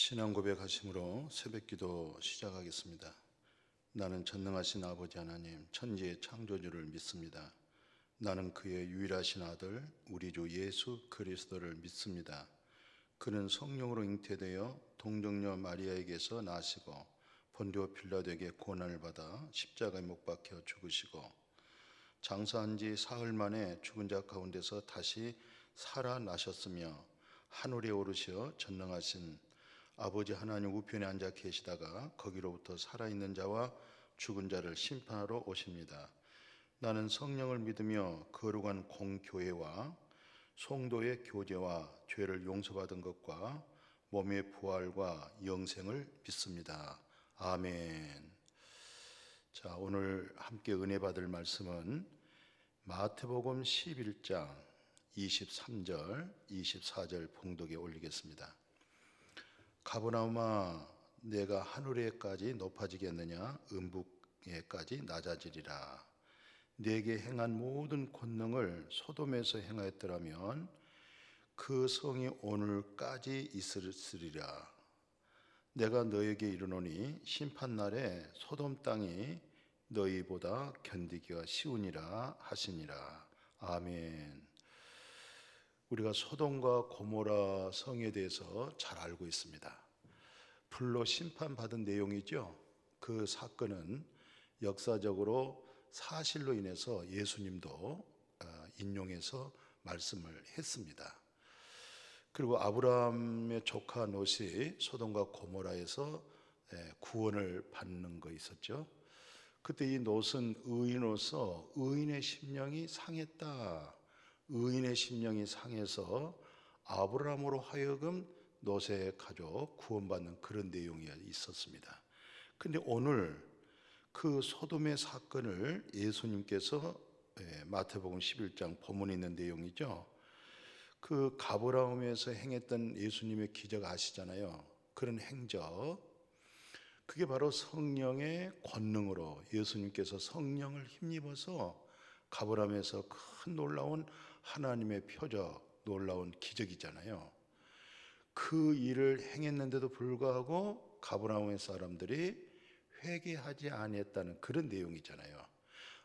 신앙 고백하심으로 새벽기도 시작하겠습니다. 나는 전능하신 아버지 하나님 천지의 창조주를 믿습니다. 나는 그의 유일하신 아들 우리 주 예수 그리스도를 믿습니다. 그는 성령으로 잉태되어 동정녀 마리아에게서 나시고 본디오 빌라도에게 고난을 받아 십자가에 못 박혀 죽으시고 장사한 지 사흘 만에 죽은 자 가운데서 다시 살아나셨으며 하늘에 오르시어 전능하신 아버지 하나님 우편에 앉아 계시다가 거기로부터 살아있는 자와 죽은 자를 심판하러 오십니다. 나는 성령을 믿으며 거룩한 공교회와 성도의 교제와 죄를 용서받은 것과 몸의 부활과 영생을 믿습니다. 아멘. 자, 오늘 함께 은혜 받을 말씀은 마태복음 11장 23절, 24절 봉독에 올리겠습니다. 가버나움아 내가 하늘에까지 높아지겠느냐 음부에까지 낮아지리라. 내게 행한 모든 권능을 소돔에서 행하였더라면 그 성이 오늘까지 있으리라. 내가 너에게 이르노니 심판날에 소돔 땅이 너희보다 견디기가 쉬우니라 하시니라. 아멘. 우리가 소돔과 고모라 성에 대해서 잘 알고 있습니다. 불로 심판받은 내용이죠. 그 사건은 역사적으로 사실로 인해서 예수님도 인용해서 말씀을 했습니다. 그리고 아브라함의 조카 롯이 소돔과 고모라에서 구원을 받는 거 있었죠. 그때 이 롯은 의인으로서 의인의 심령이 상했다. 의인의 심령이 상해서 아브라함으로 하여금 롯의 가족 구원받는 그런 내용이 있었습니다. 근데 오늘 그 소돔의 사건을 예수님께서 마태복음 11장 본문에 있는 내용이죠. 그 가버나움에서 행했던 예수님의 기적 아시잖아요. 그런 행적, 그게 바로 성령의 권능으로 예수님께서 성령을 힘입어서 가버나움에서 큰 놀라운 하나님의 표적, 놀라운 기적이잖아요. 그 일을 행했는데도 불구하고 가버나움의 사람들이 회개하지 아니했다는 그런 내용이잖아요.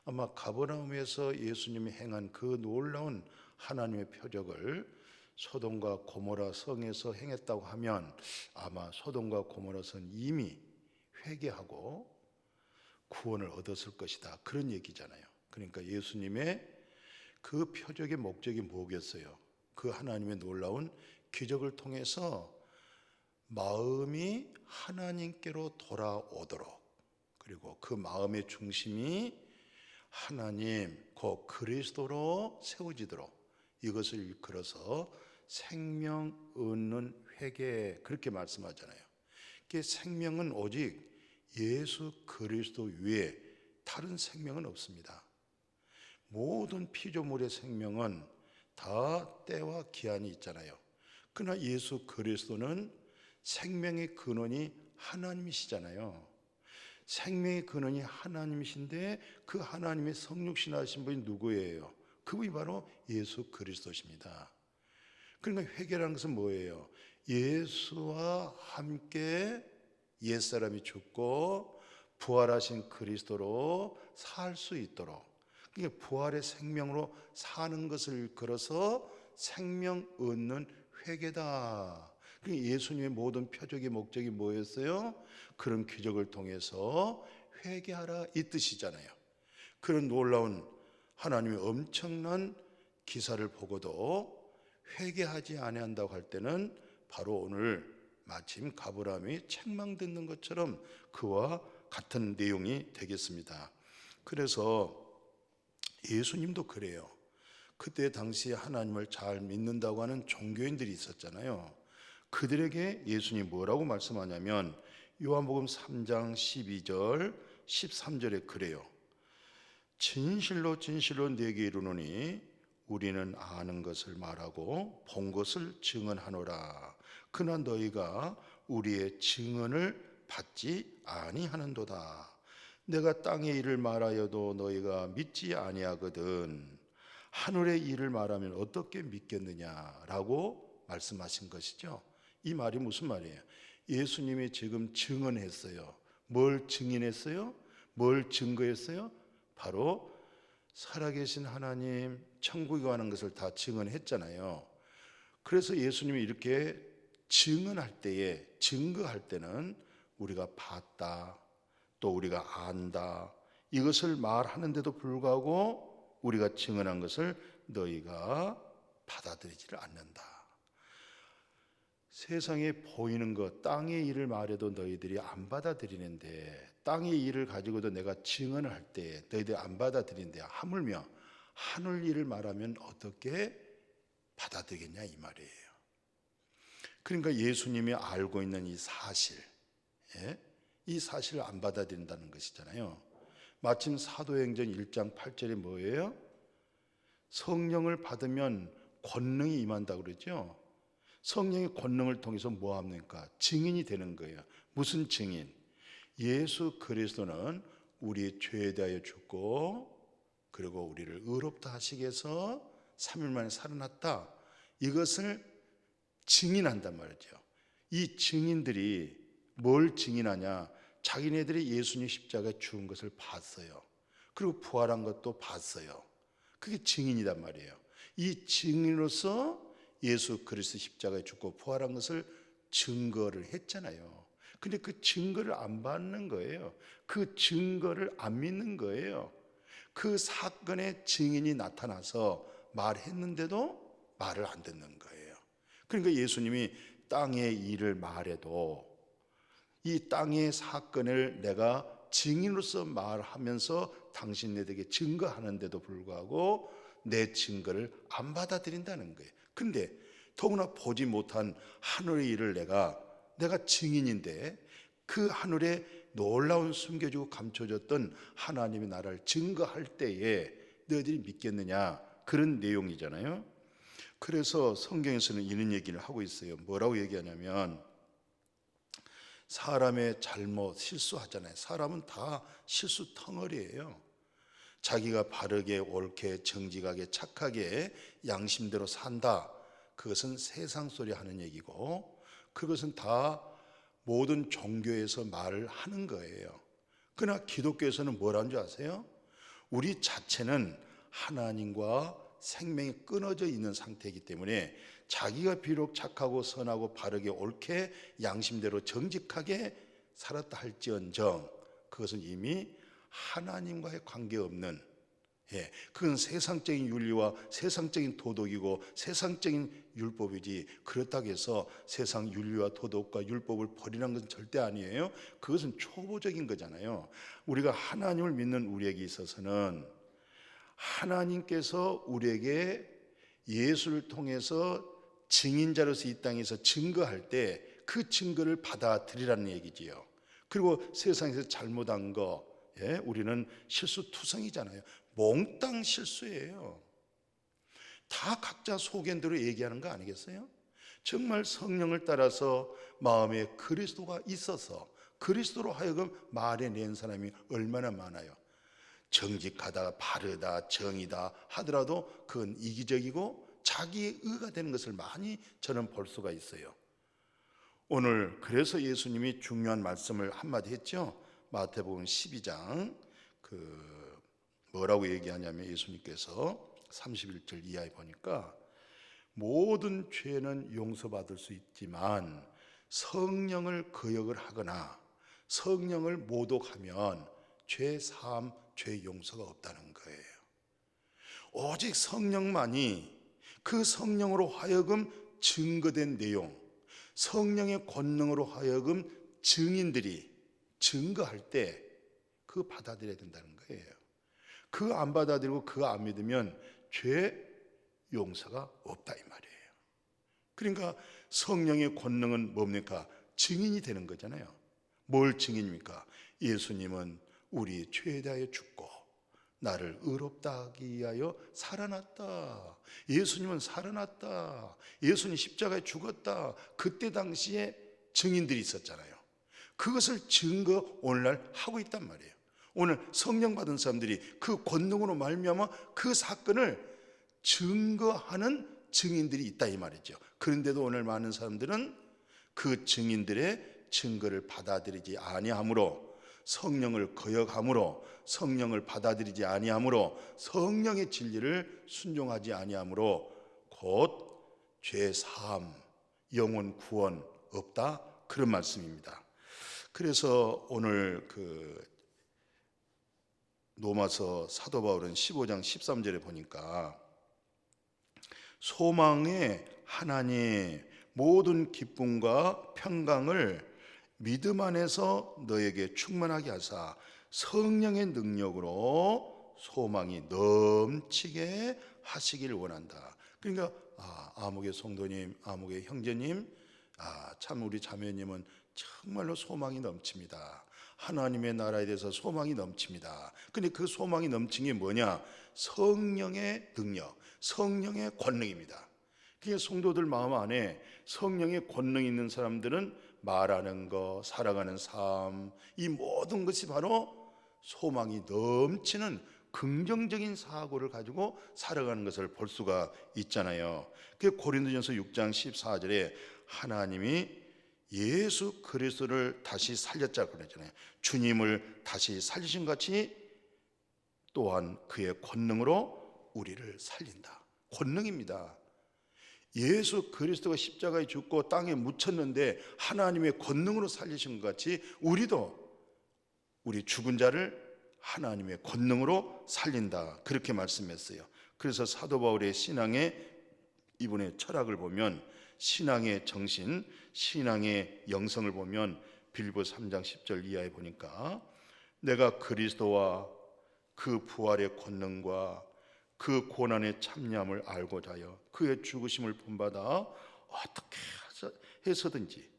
아마 가버나움에서 예수님이 행한 그 놀라운 하나님의 표적을 소돔과 고모라 성에서 행했다고 하면 아마 소돔과 고모라 성 이미 회개하고 구원을 얻었을 것이다, 그런 얘기잖아요. 그러니까 예수님의 그 표적의 목적이 뭐겠어요? 그 하나님의 놀라운 기적을 통해서 마음이 하나님께로 돌아오도록, 그리고 그 마음의 중심이 하나님 곧 그리스도로 세워지도록, 이것을 일컬어서 생명 얻는 회개, 그렇게 말씀하잖아요. 그 생명은 오직 예수 그리스도 외에 다른 생명은 없습니다. 모든 피조물의 생명은 다 때와 기한이 있잖아요. 그러나 예수 그리스도는 생명의 근원이 하나님이시잖아요. 생명의 근원이 하나님이신데 그 하나님의 성육신하신 분이 누구예요? 그분이 바로 예수 그리스도십니다. 그러니까 회개라는 것은 뭐예요? 예수와 함께 옛사람이 죽고 부활하신 그리스도로 살 수 있도록, 그러니까 부활의 생명으로 사는 것을 걸어서 생명 얻는 회개다. 그러니까 예수님의 모든 표적의 목적이 뭐였어요? 그런 기적을 통해서 회개하라, 이 뜻이잖아요. 그런 놀라운 하나님의 엄청난 기사를 보고도 회개하지 아니한다고 할 때는 바로 오늘 마침 가버나움이 책망 듣는 것처럼 그와 같은 내용이 되겠습니다. 그래서 예수님도 그래요. 그때 당시에 하나님을 잘 믿는다고 하는 종교인들이 있었잖아요. 그들에게 예수님이 뭐라고 말씀하냐면 요한복음 3장 12절 13절에 그래요. 진실로 진실로 네게 이르노니 우리는 아는 것을 말하고 본 것을 증언하노라. 그러나 너희가 우리의 증언을 받지 아니하는도다. 내가 땅의 일을 말하여도 너희가 믿지 아니하거든 하늘의 일을 말하면 어떻게 믿겠느냐라고 말씀하신 것이죠. 이 말이 무슨 말이에요? 예수님이 지금 증언했어요. 뭘 증인했어요? 뭘 증거했어요? 바로 살아계신 하나님, 천국에 관한 것을 다 증언했잖아요. 그래서 예수님이 이렇게 증언할 때에, 증거할 때는 우리가 봤다, 또 우리가 안다, 이것을 말하는데도 불구하고 우리가 증언한 것을 너희가 받아들이지를 않는다. 세상에 보이는 것, 땅의 일을 말해도 너희들이 안 받아들이는데, 땅의 일을 가지고도 내가 증언을 할 때 너희들이 안 받아들이는데, 하물며 하늘 일을 말하면 어떻게 받아들이겠냐 이 말이에요. 그러니까 예수님이 알고 있는 이 사실, 이 사실을 안 받아들인다는 것이잖아요. 마침 사도행전 1장 8절에 뭐예요? 성령을 받으면 권능이 임한다고 그러죠. 성령의 권능을 통해서 뭐 합니까? 증인이 되는 거예요. 무슨 증인? 예수 그리스도는 우리의 죄에 대하여 죽고 그리고 우리를 의롭다 하시기 위해서 3일 만에 살아났다. 이것을 증인한단 말이죠. 이 증인들이 뭘 증인하냐? 자기네들이 예수님 십자가에 죽은 것을 봤어요. 그리고 부활한 것도 봤어요. 그게 증인이단 말이에요. 이 증인으로서 예수 그리스도 십자가에 죽고 부활한 것을 증거를 했잖아요. 근데 그 증거를 안 받는 거예요. 그 증거를 안 믿는 거예요. 그 사건의 증인이 나타나서 말했는데도 말을 안 듣는 거예요. 그러니까 예수님이 땅의 일을 말해도 이 땅의 사건을 내가 증인으로서 말하면서 당신네들에게 증거하는데도 불구하고 내 증거를 안 받아들인다는 거예요. 근데 더구나 보지 못한 하늘의 일을 내가 증인인데 그 하늘에 놀라운 숨겨지고 감춰졌던 하나님의 나라를 증거할 때에 너희들이 믿겠느냐, 그런 내용이잖아요. 그래서 성경에서는 이런 얘기를 하고 있어요. 뭐라고 얘기하냐면 사람의 잘못, 실수하잖아요. 사람은 다 실수 덩어리예요. 자기가 바르게, 옳게, 정직하게, 착하게 양심대로 산다. 그것은 세상 소리 하는 얘기고, 그것은 다 모든 종교에서 말을 하는 거예요. 그러나 기독교에서는 뭐라는 줄 아세요? 우리 자체는 하나님과 생명이 끊어져 있는 상태이기 때문에 자기가 비록 착하고 선하고 바르게 옳게 양심대로 정직하게 살았다 할지언정 그것은 이미 하나님과의 관계없는, 그건 세상적인 윤리와 세상적인 도덕이고 세상적인 율법이지, 그렇다고 해서 세상 윤리와 도덕과 율법을 버리는 것은 절대 아니에요. 그것은 초보적인 거잖아요. 우리가 하나님을 믿는 우리에게 있어서는 하나님께서 우리에게 예수를 통해서 증인자로서 이 땅에서 증거할 때 그 증거를 받아들이라는 얘기지요. 그리고 세상에서 잘못한 거, 우리는 실수투성이잖아요. 몽땅 실수예요. 다 각자 소견대로 얘기하는 거 아니겠어요? 정말 성령을 따라서 마음에 그리스도가 있어서 그리스도로 하여금 말해낸 사람이 얼마나 많아요. 정직하다, 바르다, 정의다 하더라도 그건 이기적이고 자기의 의가 되는 것을 많이 저는 볼 수가 있어요. 오늘 그래서 예수님이 중요한 말씀을 한마디 했죠. 마태복음 12장 뭐라고 얘기하냐면 예수님께서 31절 이하에 보니까 모든 죄는 용서받을 수 있지만 성령을 거역을 하거나 성령을 모독하면 죄 사함, 죄 용서가 없다는 거예요. 오직 성령만이, 그 성령으로 하여금 증거된 내용, 성령의 권능으로 하여금 증인들이 증거할 때 그거 받아들여야 된다는 거예요. 그거 안 받아들이고 그거 안 믿으면 죄 용서가 없다 이 말이에요. 그러니까 성령의 권능은 뭡니까? 증인이 되는 거잖아요. 뭘 증인입니까? 예수님은 우리 죄에 대하여 죽고 나를 의롭다 하기 위하여 살아났다. 예수님은 살아났다. 예수님 십자가에 죽었다. 그때 당시에 증인들이 있었잖아요. 그것을 증거 오늘날 하고 있단 말이에요. 오늘 성령 받은 사람들이 그 권능으로 말미암아 그 사건을 증거하는 증인들이 있다 이 말이죠. 그런데도 오늘 많은 사람들은 그 증인들의 증거를 받아들이지 아니함으로, 성령을 거역함으로, 성령을 받아들이지 아니함으로, 성령의 진리를 순종하지 아니함으로 곧 죄 사함, 영혼 구원 없다, 그런 말씀입니다. 그래서 오늘 로마서 사도 바울은 15장 13절에 보니까 소망의 하나님 모든 기쁨과 평강을 믿음 안에서 너에게 충만하게 하사 성령의 능력으로 소망이 넘치게 하시길 원한다. 그러니까 아무개 성도님, 아무개 형제님, 참 우리 자매님은 정말로 소망이 넘칩니다. 하나님의 나라에 대해서 소망이 넘칩니다. 근데 그 소망이 넘친 게 뭐냐? 성령의 능력, 성령의 권능입니다. 그게 성도들 마음 안에 성령의 권능이 있는 사람들은 말하는 것, 살아가는 삶, 이 모든 것이 바로 소망이 넘치는 긍정적인 사고를 가지고 살아가는 것을 볼 수가 있잖아요. 그 고린도전서 6장 14절에 하나님이 예수 그리스도를 다시 살렸자고 그랬잖아요. 주님을 다시 살리신 같이 또한 그의 권능으로 우리를 살린다. 권능입니다. 예수 그리스도가 십자가에 죽고 땅에 묻혔는데 하나님의 권능으로 살리신 것 같이 우리도 우리 죽은 자를 하나님의 권능으로 살린다, 그렇게 말씀했어요. 그래서 사도 바울의 신앙의 이분의 철학을 보면, 신앙의 정신, 신앙의 영성을 보면 빌립보서 3장 10절 이하에 보니까 내가 그리스도와 그 부활의 권능과 그 고난의 참여함을 알고자 하여 그의 죽으심을 본받아 어떻게 해서든지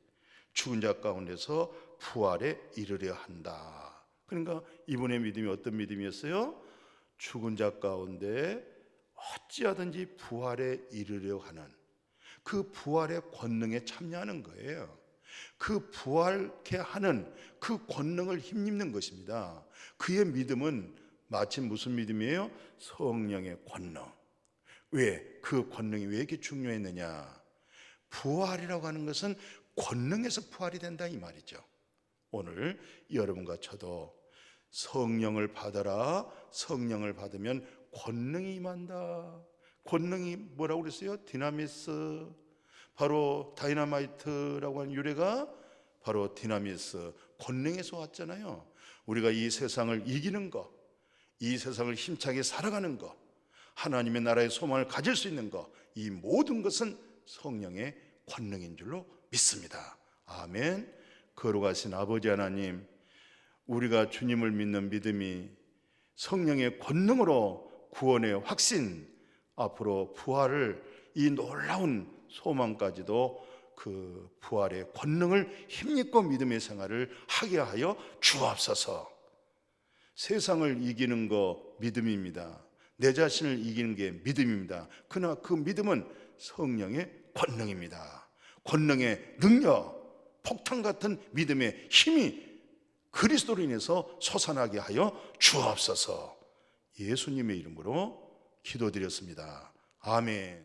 죽은 자 가운데서 부활에 이르려 한다. 그러니까 이분의 믿음이 어떤 믿음이었어요? 죽은 자 가운데 어찌하든지 부활에 이르려 하는 그 부활의 권능에 참여하는 거예요. 그 부활케 하는 그 권능을 힘입는 것입니다. 그의 믿음은 마침 무슨 믿음이에요? 성령의 권능. 왜? 그 권능이 왜 이렇게 중요했느냐? 부활이라고 하는 것은 권능에서 부활이 된다, 이 말이죠. 오늘 여러분과 저도 성령을 받아라. 성령을 받으면 권능이 임한다. 권능이 뭐라고 그랬어요? 디나미스. 바로 다이너마이트라고 하는 유래가 바로 디나미스, 권능에서 왔잖아요. 우리가 이 세상을 이기는 것, 이 세상을 힘차게 살아가는 것, 하나님의 나라의 소망을 가질 수 있는 것, 이 모든 것은 성령의 권능인 줄로 믿습니다. 아멘. 거룩하신 아버지 하나님, 우리가 주님을 믿는 믿음이 성령의 권능으로 구원의 확신, 앞으로 부활을, 이 놀라운 소망까지도 그 부활의 권능을 힘입고 믿음의 생활을 하게 하여 주옵소서. 세상을 이기는 거 믿음입니다. 내 자신을 이기는 게 믿음입니다. 그러나 그 믿음은 성령의 권능입니다. 권능의 능력, 폭탄 같은 믿음의 힘이 그리스도로 인해서 솟아나게 하여 주옵소서. 예수님의 이름으로 기도드렸습니다. 아멘.